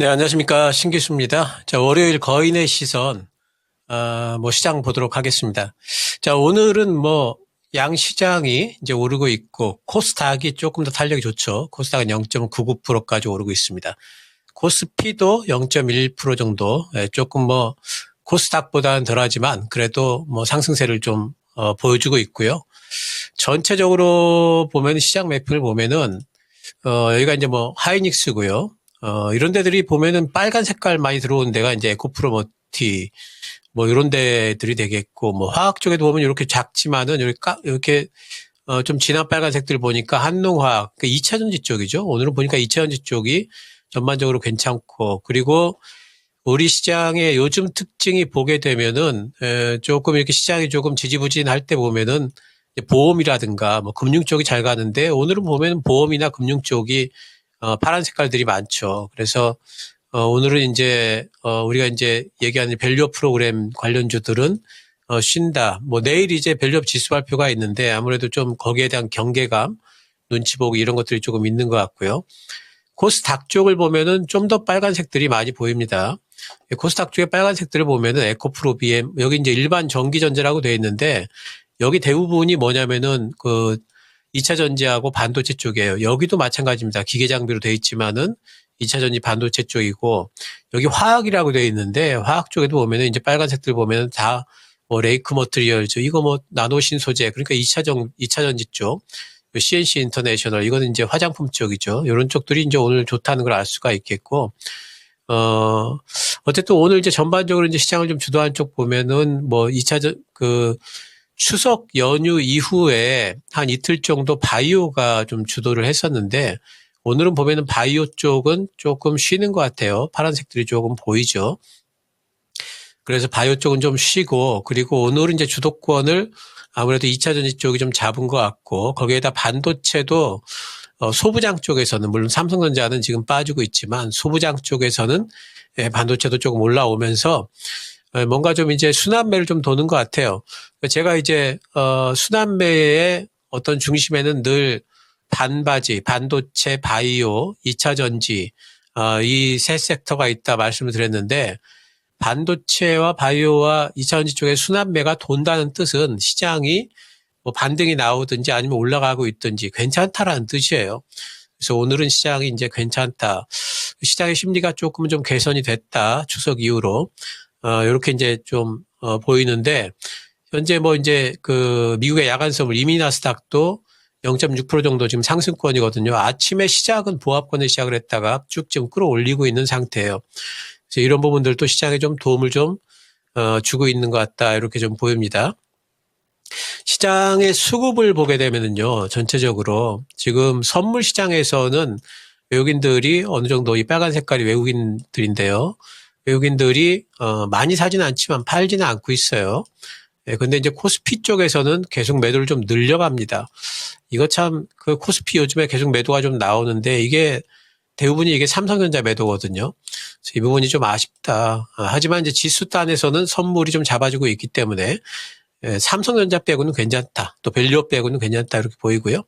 네, 안녕하십니까. 신기수입니다. 자, 월요일 거인의 시선, 시장 보도록 하겠습니다. 자, 오늘은 양시장이 이제 오르고 있고, 코스닥이 조금 더 탄력이 좋죠. 코스닥은 0.99%까지 오르고 있습니다. 코스피도 0.1% 정도, 조금 코스닥보다는 덜하지만, 그래도 상승세를 좀, 보여주고 있고요. 전체적으로 보면 시장 매핑을 보면은, 여기가 이제 하이닉스고요. 이런 데들이 보면은 빨간 색깔 많이 들어온 데가 이제 에코프로머티, 이런 데들이 되겠고, 화학 쪽에도 보면 이렇게 작지만은 이렇게, 좀 진한 빨간색들 보니까 한농화학, 그 2차전지 쪽이죠. 오늘은 보니까 2차전지 쪽이 전반적으로 괜찮고, 그리고 우리 시장의 요즘 특징이 보게 되면은, 조금 이렇게 시장이 조금 지지부진할 때 보면은, 보험이라든가 금융 쪽이 잘 가는데, 오늘은 보면 보험이나 금융 쪽이 파란 색깔들이 많죠. 그래서 오늘은 이제 우리가 이제 얘기하는 밸류업 프로그램 관련주들은 쉰다. 내일 이제 밸류업 지수 발표가 있는데 아무래도 좀 거기에 대한 경계감, 눈치 보고 이런 것들이 조금 있는 것 같고요. 코스닥 쪽을 보면은 좀 더 빨간색들이 많이 보입니다. 코스닥 쪽의 빨간색들을 보면은 에코프로 BM, 여기 이제 일반 전기전자라고 되어 있는데 여기 대부분이 뭐냐면은 2차 전지하고 반도체 쪽이에요. 여기도 마찬가지입니다. 기계 장비로 되어 있지만은 2차 전지 반도체 쪽이고, 여기 화학이라고 되어 있는데, 화학 쪽에도 보면은 이제 빨간색들 보면은 다 레이크 머트리얼즈, 이거 나노신 소재, 그러니까 2차 전지 쪽, CNC 인터내셔널, 이거는 이제 화장품 쪽이죠. 이런 쪽들이 이제 오늘 좋다는 걸 알 수가 있겠고, 어쨌든 오늘 이제 전반적으로 이제 시장을 좀 주도한 쪽 보면은 2차 추석 연휴 이후에 한 이틀 정도 바이오가 좀 주도를 했었는데 오늘은 보면은 바이오 쪽은 조금 쉬는 것 같아요. 파란색들이 조금 보이죠. 그래서 바이오 쪽은 좀 쉬고 그리고 오늘은 이제 주도권을 아무래도 2차 전지 쪽이 좀 잡은 것 같고 거기에다 반도체도 소부장 쪽에서는 물론 삼성전자는 지금 빠지고 있지만 소부장 쪽에서는 반도체도 조금 올라오면서 뭔가 좀 이제 순환매를 좀 도는 것 같아요. 제가 이제, 순환매의 어떤 중심에는 늘 반바지, 반도체, 바이오, 2차 전지, 이 세 섹터가 있다 말씀을 드렸는데, 반도체와 바이오와 2차 전지 쪽에 순환매가 돈다는 뜻은 시장이 반등이 나오든지 아니면 올라가고 있든지 괜찮다라는 뜻이에요. 그래서 오늘은 시장이 이제 괜찮다. 시장의 심리가 조금 좀 개선이 됐다. 추석 이후로. 요렇게 이제 좀, 보이는데, 현재 이제 미국의 야간 선물 이미 나스닥도 0.6% 정도 지금 상승권이거든요. 아침에 시작은 보합권에 시작을 했다가 쭉 지금 끌어올리고 있는 상태예요. 그래서 이런 부분들도 시장에 좀 도움을 좀, 주고 있는 것 같다. 이렇게 좀 보입니다. 시장의 수급을 보게 되면은요, 전체적으로 지금 선물 시장에서는 외국인들이 어느 정도 이 빨간 색깔이 외국인들인데요. 외국인들이 많이 사지는 않지만 팔지는 않고 있어요. 근데 이제 코스피 쪽에서는 계속 매도를 좀 늘려갑니다. 이거 참 코스피 요즘에 계속 매도가 좀 나오는데 이게 대부분이 이게 삼성전자 매도거든요. 그래서 이 부분이 좀 아쉽다. 하지만 이제 지수단에서는 선물이 좀 잡아주고 있기 때문에 삼성전자 빼고는 괜찮다. 또 밸류업 빼고는 괜찮다. 이렇게 보이고요.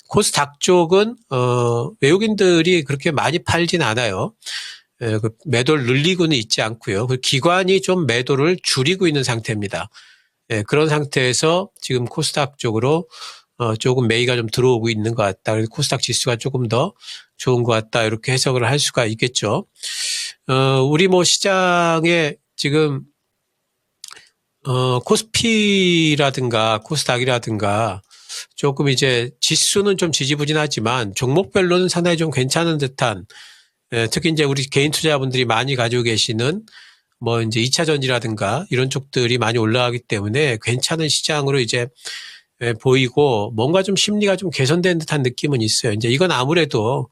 코스닥 쪽은 외국인들이 그렇게 많이 팔진 않아요. 매도를 늘리고는 있지 않고요. 기관이 좀 매도를 줄이고 있는 상태입니다. 그런 상태에서 지금 코스닥 쪽으로 조금 매기가 좀 들어오고 있는 것 같다. 그래서 코스닥 지수가 조금 더 좋은 것 같다. 이렇게 해석을 할 수가 있겠죠. 우리 시장에 지금 코스피라든가 코스닥이라든가 조금 이제 지수는 좀 지지부진하지만 종목별로는 상당히 좀 괜찮은 듯한 특히 이제 우리 개인 투자자분들이 많이 가지고 계시는 이제 2차 전지라든가 이런 쪽들이 많이 올라가기 때문에 괜찮은 시장으로 이제 보이고 뭔가 좀 심리가 좀 개선된 듯한 느낌은 있어요. 이제 이건 아무래도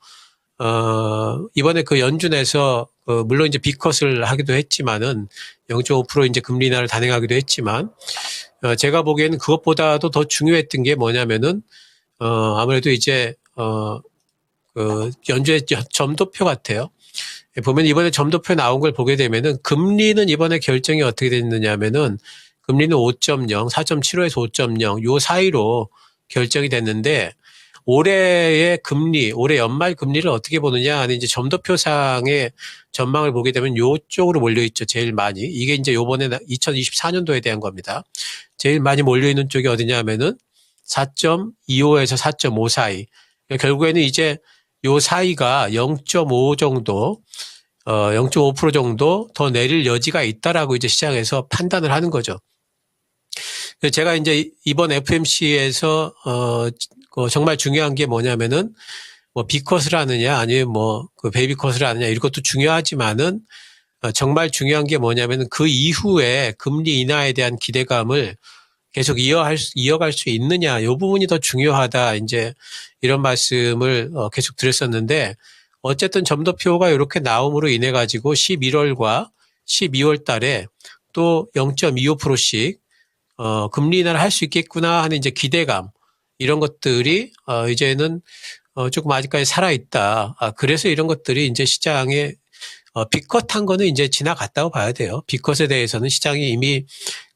이번에 연준에서 물론 이제 비컷을 하기도 했지만은 0.5% 이제 금리 인하를 단행하기도 했지만 제가 보기에는 그것보다도 더 중요했던 게 뭐냐면은 아무래도 이제 연준의 점도표 같아요. 보면 이번에 점도표 나온 걸 보게 되면은 금리는 이번에 결정이 어떻게 됐느냐 하면은 금리는 5.0, 4.75에서 5.0 요 사이로 결정이 됐는데 올해의 금리, 올해 연말 금리를 어떻게 보느냐 하는 이제 점도표상의 전망을 보게 되면 요쪽으로 몰려있죠. 제일 많이. 이게 이제 요번에 2024년도에 대한 겁니다. 제일 많이 몰려있는 쪽이 어디냐 하면은 4.25에서 4.5 사이. 결국에는 이제 요 사이가 0.5 정도, 0.5% 정도 더 내릴 여지가 있다라고 이제 시장에서 판단을 하는 거죠. 제가 이제 이번 FMC에서, 정말 중요한 게 뭐냐면은, 뭐, B컷을 하느냐, 아니면 뭐, 그 베이비컷을 하느냐, 이것도 중요하지만은, 정말 중요한 게 뭐냐면은 그 이후에 금리 인하에 대한 기대감을 계속 이어갈 수 있느냐, 이 부분이 더 중요하다, 이제 이런 말씀을 계속 드렸었는데, 어쨌든 점도표가 이렇게 나옴으로 인해 가지고 11월과 12월 달에 또 0.25%씩 금리 인하를 할 수 있겠구나 하는 이제 기대감, 이런 것들이 이제는 조금 아직까지 살아있다. 그래서 이런 것들이 이제 시장에 B컷한 거는 이제 지나갔다고 봐야 돼요. B컷에 대해서는 시장이 이미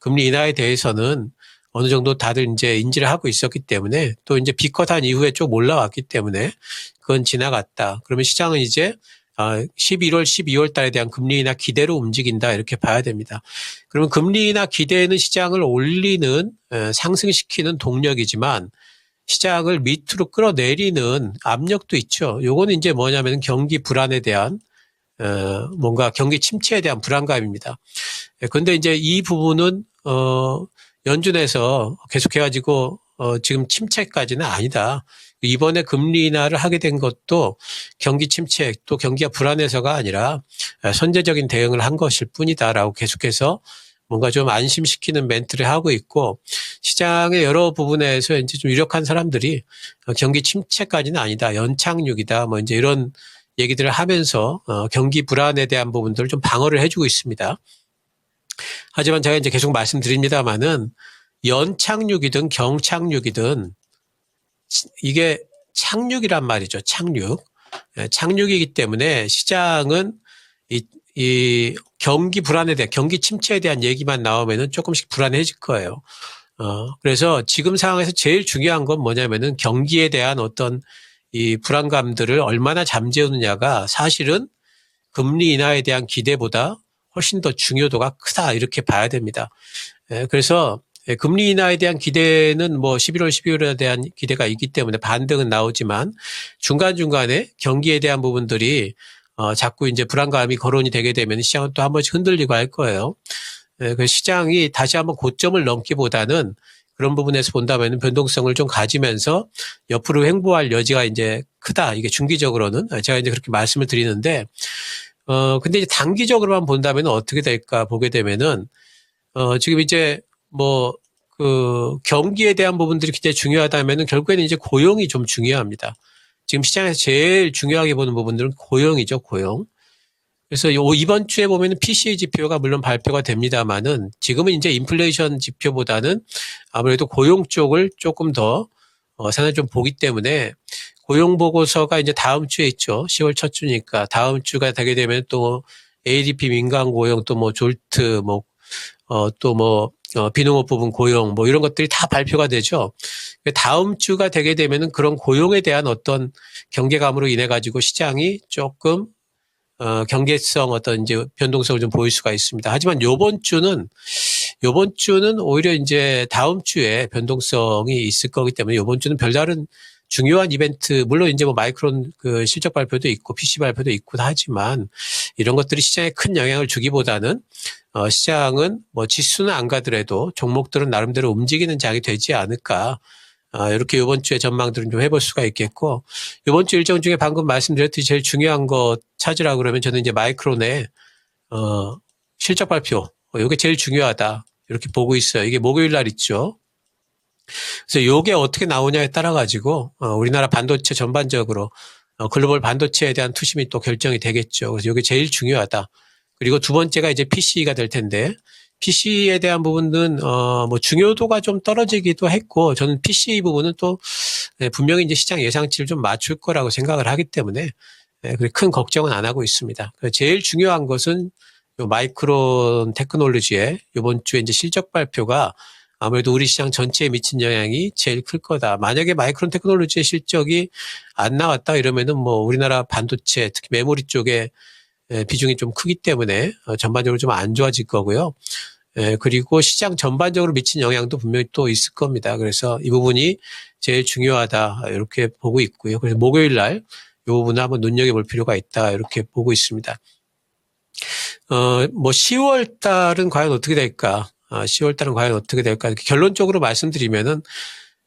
금리 인하에 대해서는 어느 정도 다들 이제 인지를 하고 있었기 때문에, 또 이제 B컷한 이후에 좀 올라왔기 때문에 그건 지나갔다. 그러면 시장은 이제 11월, 12월 달에 대한 금리 인하 기대로 움직인다, 이렇게 봐야 됩니다. 그러면 금리 인하 기대는 시장을 올리는, 상승시키는 동력이지만 시장을 밑으로 끌어내리는 압력도 있죠. 요거는 이제 뭐냐면 경기 불안에 대한, 뭔가 경기 침체에 대한 불안감입니다. 그런데 이제 이 부분은 연준에서 계속해가지고 지금 침체까지는 아니다. 이번에 금리 인하를 하게 된 것도 경기 침체, 또 경기가 불안해서가 아니라 선제적인 대응을 한 것일 뿐이다라고 계속해서 뭔가 좀 안심시키는 멘트를 하고 있고, 시장의 여러 부분에서 이제 좀 유력한 사람들이 경기 침체까지는 아니다, 연착륙이다, 뭐 이제 이런 얘기들을 하면서 경기 불안에 대한 부분들을 좀 방어를 해주고 있습니다. 하지만 제가 이제 계속 말씀드립니다만은 연착륙이든 경착륙이든 이게 착륙이란 말이죠. 착륙. 착륙이기 때문에 시장은 이 경기 불안에 대한, 경기 침체에 대한 얘기만 나오면은 조금씩 불안해질 거예요. 그래서 지금 상황에서 제일 중요한 건 뭐냐면은 경기에 대한 어떤 이 불안감들을 얼마나 잠재우느냐가 사실은 금리 인하에 대한 기대보다 훨씬 더 중요도가 크다, 이렇게 봐야 됩니다. 그래서 금리 인하에 대한 기대는 뭐 11월, 12월에 대한 기대가 있기 때문에 반등은 나오지만 중간중간에 경기에 대한 부분들이 자꾸 이제 불안감이 거론이 되게 되면 시장은 또 한 번씩 흔들리고 할 거예요. 그 시장이 다시 한번 고점을 넘기보다는 그런 부분에서 본다면 변동성을 좀 가지면서 옆으로 횡보할 여지가 이제 크다. 이게 중기적으로는 제가 이제 그렇게 말씀을 드리는데, 근데 이제 단기적으로만 본다면 어떻게 될까 보게 되면은, 지금 이제 뭐, 경기에 대한 부분들이 굉장히 중요하다면은 결국에는 이제 고용이 좀 중요합니다. 지금 시장에서 제일 중요하게 보는 부분들은 고용이죠, 고용. 그래서 이번 주에 보면은 PCE 지표가 물론 발표가 됩니다만은 지금은 이제 인플레이션 지표보다는 아무래도 고용 쪽을 조금 더 상당히 좀 보기 때문에 고용 보고서가 이제 다음 주에 있죠. 10월 첫 주니까 다음 주가 되게 되면 또 ADP 민간 고용, 또 뭐 졸트, 비농업 부분 고용, 뭐 이런 것들이 다 발표가 되죠. 다음 주가 되게 되면은 그런 고용에 대한 어떤 경계감으로 인해 가지고 시장이 조금 경계성 어떤 이제 변동성을 좀 보일 수가 있습니다. 하지만 요번 주는 오히려 이제 다음 주에 변동성이 있을 거기 때문에 요번 주는 별다른 중요한 이벤트, 물론 이제 뭐 마이크론 그 실적 발표도 있고 PC 발표도 있고 하지만 이런 것들이 시장에 큰 영향을 주기보다는 시장은 뭐 지수는 안 가더라도 종목들은 나름대로 움직이는 장이 되지 않을까. 이렇게 이번 주에 전망들은 좀 해볼 수가 있겠고, 이번 주 일정 중에 방금 말씀드렸듯이 제일 중요한 거 찾으라 그러면 저는 이제 마이크론의 실적 발표, 이게 제일 중요하다, 이렇게 보고 있어요. 이게 목요일 날 있죠. 그래서 이게 어떻게 나오냐에 따라 가지고 우리나라 반도체 전반적으로 글로벌 반도체에 대한 투심이 또 결정이 되겠죠. 그래서 이게 제일 중요하다. 그리고 두 번째가 이제 PC가 될 텐데, PC에 대한 부분은 뭐 중요도가 좀 떨어지기도 했고, 저는 PC 부분은 또 분명히 이제 시장 예상치를 좀 맞출 거라고 생각을 하기 때문에 큰 걱정은 안 하고 있습니다. 제일 중요한 것은 요 마이크론 테크놀로지의 이번 주에 이제 실적 발표가 아무래도 우리 시장 전체에 미친 영향이 제일 클 거다. 만약에 마이크론 테크놀로지의 실적이 안 나왔다 이러면은 뭐 우리나라 반도체 특히 메모리 쪽에 비중이 좀 크기 때문에 전반적으로 좀 안 좋아질 거고요. 그리고 시장 전반적으로 미친 영향도 분명히 또 있을 겁니다. 그래서 이 부분이 제일 중요하다 이렇게 보고 있고요. 그래서 목요일 날 이 부분을 한번 눈여겨볼 필요가 있다 이렇게 보고 있습니다. 뭐 10월 달은 과연 어떻게 될까? 10월 달은 과연 어떻게 될까? 결론적으로 말씀드리면은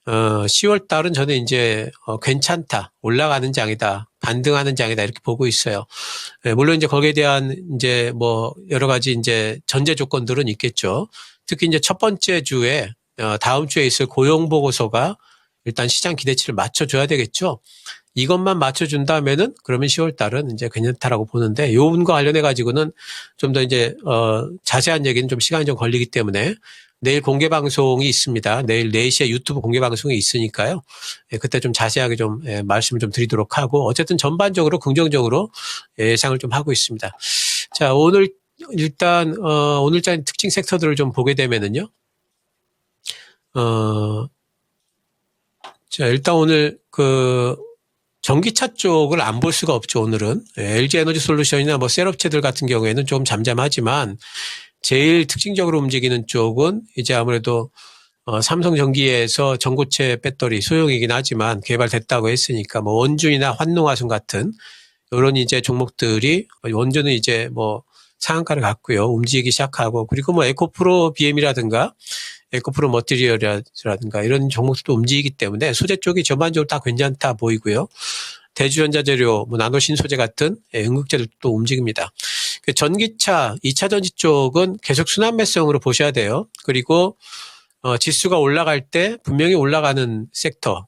10월 달은 저는 이제 괜찮다, 올라가는 장이다, 반등하는 장이다 이렇게 보고 있어요. 물론 이제 거기에 대한 이제 뭐 여러 가지 이제 전제 조건들은 있겠죠. 특히 이제 첫 번째 주에 다음 주에 있을 고용 보고서가 일단 시장 기대치를 맞춰줘야 되겠죠. 이것만 맞춰준다면은 그러면 10월 달은 이제 괜찮다라고 보는데 요 부분과 관련해 가지고는 좀 더 이제 자세한 얘기는 좀 시간이 좀 걸리기 때문에 내일 공개 방송이 있습니다. 내일 4시에 유튜브 공개 방송이 있으니까요. 그때 좀 자세하게 좀 말씀을 좀 드리도록 하고 어쨌든 전반적으로 긍정적으로 예상을 좀 하고 있습니다. 자, 오늘 일단 오늘장 특징 섹터들을 좀 보게 되면은요. 자, 일단 오늘 전기차 쪽을 안 볼 수가 없죠, 오늘은. LG 에너지 솔루션이나 뭐 셀업체들 같은 경우에는 좀 잠잠하지만 제일 특징적으로 움직이는 쪽은 이제 아무래도 삼성전기에서 전고체 배터리 소형이긴 하지만 개발됐다고 했으니까 뭐 원준이나 환농화순 같은 이런 이제 종목들이 원준은 이제 뭐 상한가를 갔고요. 움직이기 시작하고 그리고 뭐 에코프로 BM이라든가 에코프로 머티리얼이라든가 이런 종목들도 움직이기 때문에 소재 쪽이 전반적으로 다 괜찮다 보이고요. 대주전자재료, 뭐 나노신소재 같은 응급재들도 움직입니다. 전기차, 2차 전지 쪽은 계속 순환매성으로 보셔야 돼요. 그리고 지수가 올라갈 때 분명히 올라가는 섹터,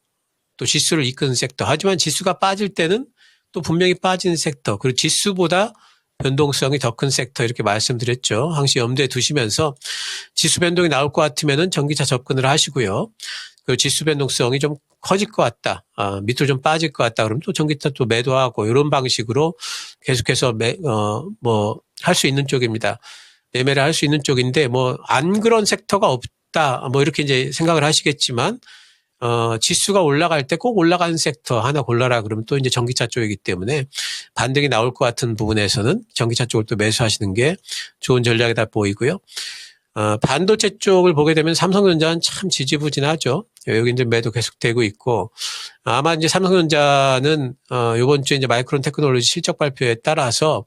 또 지수를 이끄는 섹터. 하지만 지수가 빠질 때는 또 분명히 빠지는 섹터. 그리고 지수보다 변동성이 더 큰 섹터 이렇게 말씀드렸죠. 항시 염두에 두시면서 지수 변동이 나올 것 같으면은 전기차 접근을 하시고요. 그 지수 변동성이 좀 커질 것 같다. 밑으로 좀 빠질 것 같다. 그러면 또 전기차 또 매도하고 이런 방식으로 계속해서 할 수 있는 쪽입니다. 매매를 할 수 있는 쪽인데 뭐 안 그런 섹터가 없다. 뭐 이렇게 이제 생각을 하시겠지만 지수가 올라갈 때 꼭 올라가는 섹터 하나 골라라 그러면 또 이제 전기차 쪽이기 때문에 반등이 나올 것 같은 부분에서는 전기차 쪽을 또 매수하시는 게 좋은 전략이다 보이고요. 반도체 쪽을 보게 되면 삼성전자는 참 지지부진하죠. 여기 이제 매도 계속되고 있고 아마 이제 삼성전자는 이번 주에 이제 마이크론 테크놀로지 실적 발표에 따라서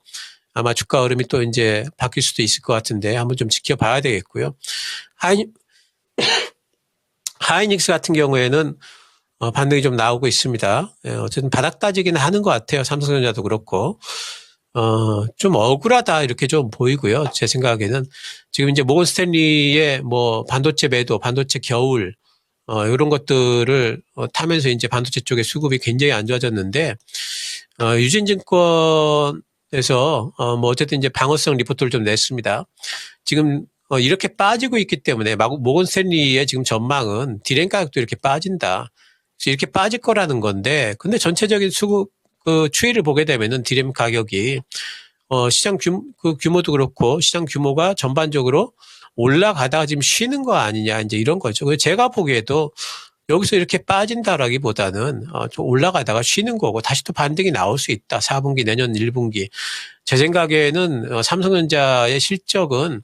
아마 주가 흐름이 또 이제 바뀔 수도 있을 것 같은데 한번 좀 지켜봐야 되겠고요. 하이닉스 같은 경우에는 반등이 좀 나오고 있습니다. 어쨌든 바닥 따지기는 하는 것 같아요. 삼성전자도 그렇고. 좀 억울하다 이렇게 좀 보이고요. 제 생각에는 지금 이제 모건 스탠리의 뭐 반도체 매도, 반도체 겨울 이런 것들을 타면서 이제 반도체 쪽의 수급이 굉장히 안 좋아졌는데 유진증권에서 뭐 어쨌든 이제 방어성 리포트를 좀 냈습니다. 지금 이렇게 빠지고 있기 때문에 모건 스탠리의 지금 전망은 디램 가격도 이렇게 빠진다. 그래서 이렇게 빠질 거라는 건데 근데 전체적인 수급 추이를 보게 되면은 디램 가격이 시장 규모도 그렇고 시장 규모가 전반적으로 올라가다가 지금 쉬는 거 아니냐 이제 이런 거죠. 그래서 제가 보기에도 여기서 이렇게 빠진다라기보다는 좀 올라가다가 쉬는 거고 다시 또 반등이 나올 수 있다. 4분기 내년 1분기. 제 생각에는 삼성전자의 실적은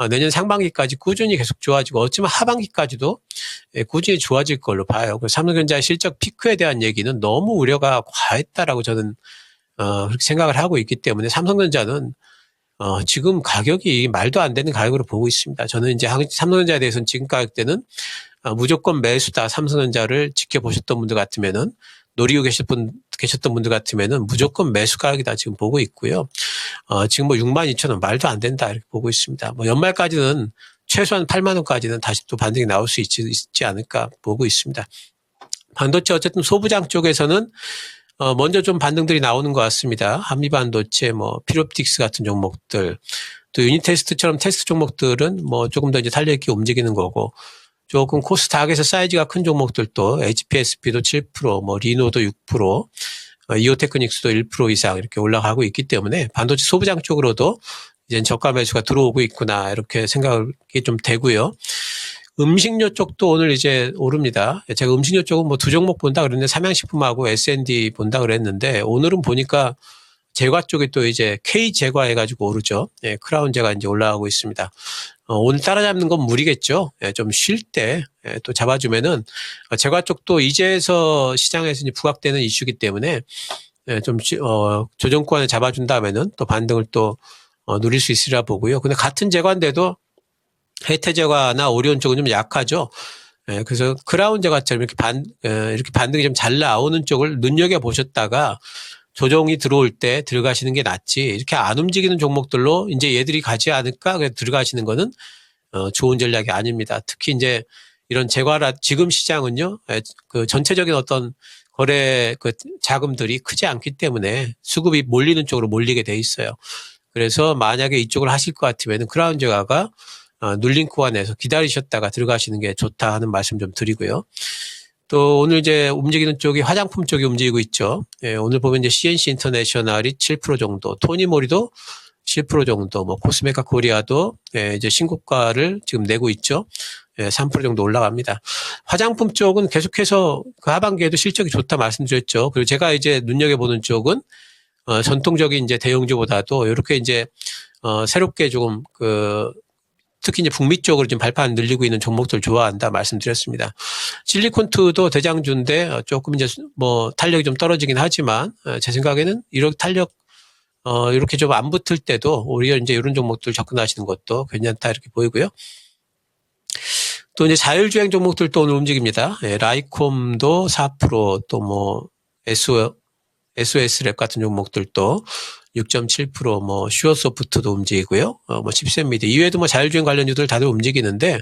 내년 상반기까지 꾸준히 계속 좋아지고 어쩌면 하반기까지도 꾸준히 좋아질 걸로 봐요. 그래서 삼성전자의 실적 피크에 대한 얘기는 너무 우려가 과했다라고 저는 그렇게 생각을 하고 있기 때문에 삼성전자는 지금 가격이 말도 안 되는 가격으로 보고 있습니다. 저는 이제 삼성전자에 대해서는 지금 가격대는 무조건 매수다. 삼성전자를 지켜보셨던 분들 같으면은 노리고 계셨던 분들 같으면은 무조건 매수 가격이다 지금 보고 있고요. 지금 뭐 62,000원 말도 안 된다 이렇게 보고 있습니다. 뭐 연말까지는 최소한 8만 원까지는 다시 또 반등이 나올 수 있지 않을까 보고 있습니다. 반도체 어쨌든 소부장 쪽에서는 먼저 좀 반등들이 나오는 것 같습니다. 한미반도체, 뭐 피롭틱스 같은 종목들, 또 유니테스트처럼 테스트 종목들은 뭐 조금 더 이제 탄력있게 움직이는 거고. 조금 코스닥에서 사이즈가 큰 종목들도 HPSP도 7%, 뭐 리노도 6%, 이오테크닉스도 1% 이상 이렇게 올라가고 있기 때문에 반도체 소부장 쪽으로도 이제 저가 매수가 들어오고 있구나 이렇게 생각이 좀 되고요. 음식료 쪽도 오늘 이제 오릅니다. 제가 음식료 쪽은 뭐 두 종목 본다 그랬는데 삼양식품하고 S&D 본다 그랬는데 오늘은 보니까 제과 쪽이 또 이제 K 제과 해가지고 오르죠. 예, 크라운 제가 이제 올라가고 있습니다. 오늘 따라잡는 건 무리겠죠. 예, 좀 쉴 때 또 잡아주면은 제과 쪽도 이제서 시장에서 이제 부각되는 이슈이기 때문에 예, 좀 조정권에 잡아준다면은 또 반등을 또 누릴 수 있으리라 보고요. 근데 같은 제과인데도 혜태 제과나 오리온 쪽은 좀 약하죠. 예, 그래서 크라운 제과처럼 이렇게 반등이 좀 잘 나오는 쪽을 눈여겨 보셨다가 조정이 들어올 때 들어가시는 게 낫지. 이렇게 안 움직이는 종목들로 이제 얘들이 가지 않을까 그래서 들어가시는 거는 좋은 전략이 아닙니다. 특히 이제 이런 지금 시장은요, 그 전체적인 어떤 거래 그 자금들이 크지 않기 때문에 수급이 몰리는 쪽으로 몰리게 돼 있어요. 그래서 만약에 이쪽을 하실 것 같으면 크라운 제과가 눌린 구간에서 기다리셨다가 들어가시는 게 좋다 하는 말씀 좀 드리고요. 또 오늘 이제 움직이는 쪽이 화장품 쪽이 움직이고 있죠. 예, 오늘 보면 이제 CNC 인터내셔널이 7% 정도, 토니모리도 7% 정도, 뭐 코스메카 코리아도 이제 신고가를 지금 내고 있죠. 3% 정도 올라갑니다. 화장품 쪽은 계속해서 그 하반기에도 실적이 좋다 말씀드렸죠. 그리고 제가 이제 눈여겨보는 쪽은 전통적인 이제 대형주보다도 이렇게 이제 새롭게 조금 특히 이제 북미 쪽으로 지금 발판 늘리고 있는 종목들 좋아한다 말씀드렸습니다. 실리콘투도 대장주인데 조금 이제 뭐 탄력이 좀 떨어지긴 하지만 제 생각에는 이렇게 이렇게 좀 안 붙을 때도 오히려 이제 이런 종목들 접근하시는 것도 괜찮다 이렇게 보이고요. 또 이제 자율주행 종목들도 오늘 움직입니다. 라이콤도 4%, 또 뭐 SOS랩 같은 종목들도 6.7%, 뭐 슈어소프트도 움직이고요. 뭐 칩셋미디어 이외에도 뭐 자율주행 관련주들 다들 움직이는데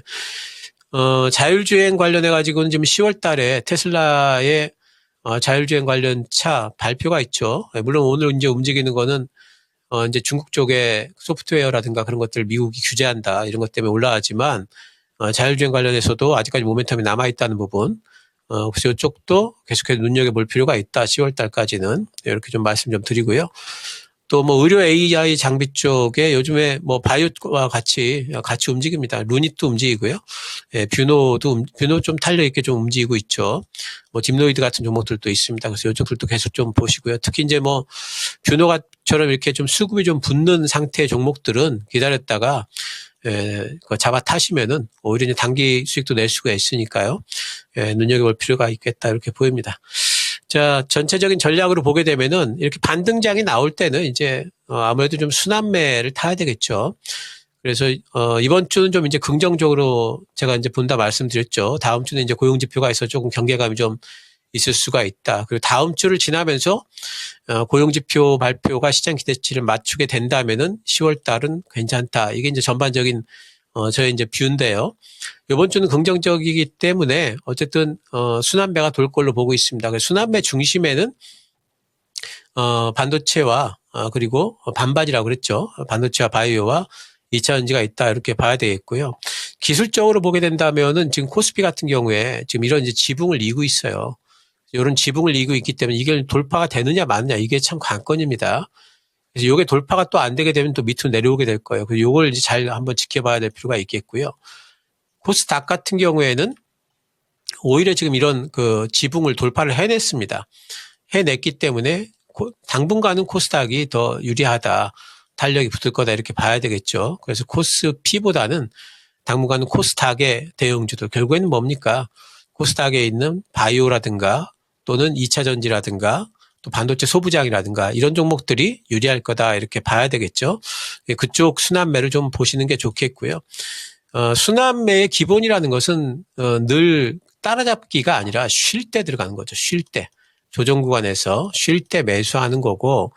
자율주행 관련해 가지고는 지금 10월 달에 테슬라의 자율주행 관련 차 발표가 있죠. 물론 오늘 이제 움직이는 거는 이제 중국 쪽의 소프트웨어라든가 그런 것들 미국이 규제한다 이런 것 때문에 올라가지만 자율주행 관련해서도 아직까지 모멘텀이 남아 있다는 부분. 그래서 이쪽도 계속해서 눈여겨볼 필요가 있다. 10월 달까지는 이렇게 좀 말씀 좀 드리고요. 또 뭐 의료 AI 장비 쪽에 요즘에 뭐 바이오와 같이 움직입니다. 루닛도 움직이고요. 예, 뷰노 좀 탄력 있게 좀 움직이고 있죠. 뭐 딥노이드 같은 종목들도 있습니다. 그래서 이쪽들도 계속 좀 보시고요. 특히 이제 뭐 뷰노처럼 이렇게 좀 수급이 좀 붙는 상태의 종목들은 기다렸다가 잡아 타시면은 오히려 이제 단기 수익도 낼 수가 있으니까요. 눈여겨볼 필요가 있겠다 이렇게 보입니다. 자, 전체적인 전략으로 보게 되면은 이렇게 반등장이 나올 때는 이제 아무래도 좀 순환매를 타야 되겠죠. 그래서 이번 주는 좀 이제 긍정적으로 제가 이제 본다 말씀드렸죠. 다음 주는 이제 고용 지표가 있어 조금 경계감이 좀 있을 수가 있다. 그리고 다음 주를 지나면서 고용 지표 발표가 시장 기대치를 맞추게 된다면은 10월 달은 괜찮다. 이게 이제 전반적인 저의 이제 뷰인데요. 이번 주는 긍정적이기 때문에 어쨌든 순환매가 돌 걸로 보고 있습니다. 그래서 순환매 중심에는 반도체와 그리고 반반이라고 그랬죠. 반도체와 바이오와 2차 전지가 있다 이렇게 봐야 되겠고요. 기술적으로 보게 된다면은 지금 코스피 같은 경우에 지금 이런 이제 지붕을 이고 있어요. 이런 지붕을 이고 있기 때문에 이게 돌파가 되느냐 마느냐 이게 참 관건입니다. 그래서 이게 돌파가 또 안 되게 되면 또 밑으로 내려오게 될 거예요. 그래서 이걸 이제 잘 한번 지켜봐야 될 필요가 있겠고요. 코스닥 같은 경우에는 오히려 지금 이런 그 지붕을 돌파를 해냈습니다. 해냈기 때문에 당분간은 코스닥이 더 유리하다. 탄력이 붙을 거다 이렇게 봐야 되겠죠. 그래서 코스피보다는 당분간은 코스닥의 대형주들 결국에는 뭡니까? 코스닥에 있는 바이오라든가 또는 2차 전지라든가 또 반도체 소부장이라든가 이런 종목들이 유리할 거다 이렇게 봐야 되겠죠. 그쪽 순환매를 좀 보시는 게 좋겠고요. 순환매의 기본이라는 것은 늘 따라잡기가 아니라 쉴 때 들어가는 거죠. 쉴 때. 조정 구간에서 쉴 때 매수하는 거고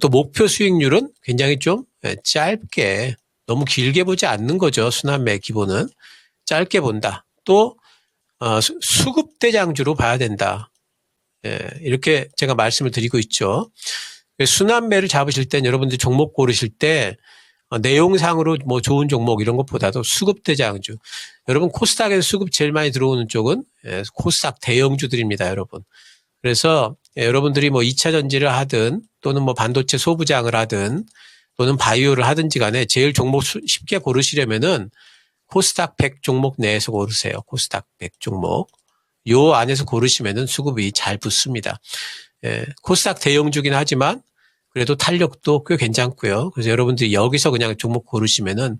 또 목표 수익률은 굉장히 좀 짧게 너무 길게 보지 않는 거죠. 순환매의 기본은. 짧게 본다. 또 수급대장주로 봐야 된다. 이렇게 제가 말씀을 드리고 있죠. 순환매를 잡으실 땐 여러분들이 종목 고르실 때 내용상으로 뭐 좋은 종목 이런 것보다도 수급대장주. 여러분 코스닥에서 수급 제일 많이 들어오는 쪽은 코스닥 대형주들입니다, 여러분. 그래서 여러분들이 뭐 2차 전지를 하든 또는 뭐 반도체 소부장을 하든 또는 바이오를 하든지 간에 제일 종목 쉽게 고르시려면은 코스닥 100 종목 내에서 고르세요. 코스닥 100 종목. 요 안에서 고르시면은 수급이 잘 붙습니다. 예, 코스닥 대형주긴 하지만 그래도 탄력도 꽤 괜찮고요. 그래서 여러분들이 여기서 그냥 종목 고르시면은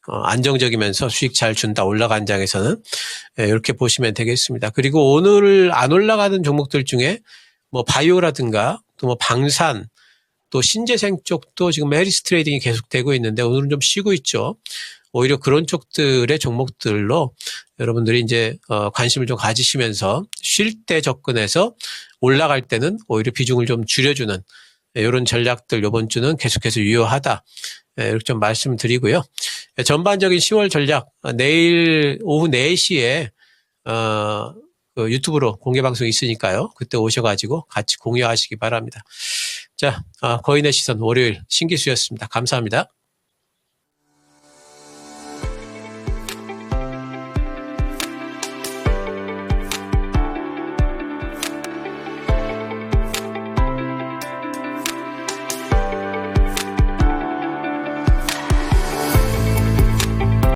안정적이면서 수익 잘 준다. 올라간 장에서는 이렇게 보시면 되겠습니다. 그리고 오늘 안 올라가는 종목들 중에 뭐 바이오라든가 또 뭐 방산 또 신재생 쪽도 지금 해리스 트레이딩이 계속되고 있는데 오늘은 좀 쉬고 있죠. 오히려 그런 쪽들의 종목들로 여러분들이 이제 관심을 좀 가지시면서 쉴 때 접근해서 올라갈 때는 오히려 비중을 좀 줄여주는 이런 전략들 이번 주는 계속해서 유효하다. 이렇게 좀 말씀드리고요. 전반적인 10월 전략 내일 오후 4시에 그 유튜브로 공개 방송이 있으니까요. 그때 오셔가지고 같이 공유하시기 바랍니다. 자, 거인의 시선 월요일 신기수였습니다. 감사합니다.